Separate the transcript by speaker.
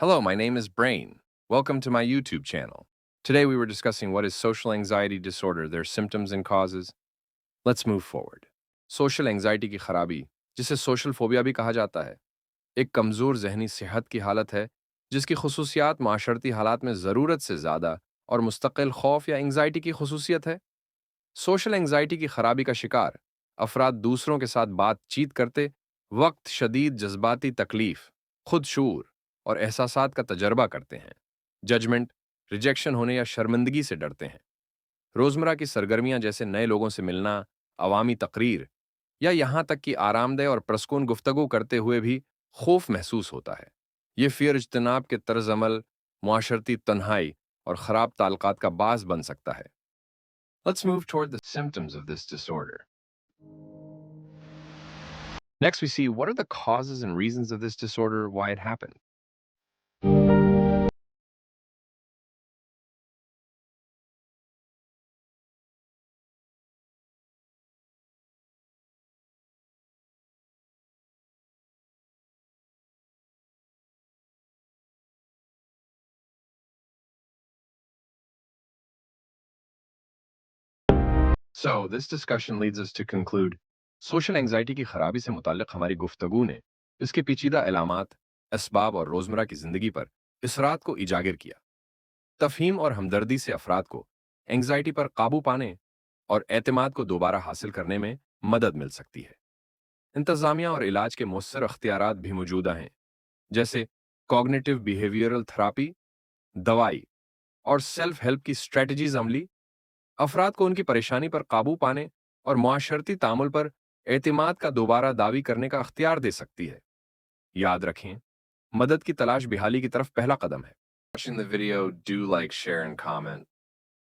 Speaker 1: Hello, my name is Brain. Welcome to my YouTube channel. Today we were discussing what is social anxiety disorder, their symptoms and causes. Let's move forward. Social anxiety की खराबी, जिसे social phobia भी कहा जाता है, एक कमज़ोर जहनी सेहत की हालत है जिसकी खसूसियात माशरती हालात में ज़रूरत से ज़्यादा और मुस्तकिल खौफ या एंजाइटी की खसूसियत है। सोशल एंजाइटी की खराबी का शिकार अफराद दूसरों के साथ बातचीत करते वक्त शदीद जज्बाती तकलीफ, खुद शूर और एहसासात का तजर्बा करते हैं। जजमेंट, रिजेक्शन होने या शर्मिंदगी से डरते हैं। रोजमर्रा की सरगर्मियां जैसे नए लोगों से मिलना, अवामी तकरीर या यहाँ तक कि आरामदेह और प्रस्कून गुफ्तगू करते हुए भी खौफ महसूस होता है। ये फियर इज्तनाब के तर्ज अमल, मुआशरती तन्हाई और ख़राब ताल्लुकात का बास बन सकता है। Let's move toward the symptoms of this disorder. Next, we see what are the causes and reasons of this disorder, why it happened. So, this discussion leads us to conclude social anxiety की खराबी से मुताल्लिक हमारी गुफ्तगू ने इसके पेचीदा इलामात, असबाब और रोजमर्रा की जिंदगी पर इसरात को इजागर किया। तफहीम और हमदर्दी से अफराद को एंजाइटी पर काबू पाने और एतमाद को दोबारा हासिल करने में मदद मिल सकती है। इंतजामिया और इलाज के मौसर अख्तियारात भी मौजूदा हैं, जैसे कॉग्निटिव बिहेवियरल थेरापी, दवाई और सेल्फ हेल्प की स्ट्रेटजीज अमली अफराद को उनकी परेशानी पर काबू पाने और मुआशरती तामुल पर एतमाद का दोबारा दावी करने का अख्तियार दे सकती है। याद रखें, मदद की तलाश बिहाली की तरफ पहला कदम है। Watching the video, do like, share, and comment.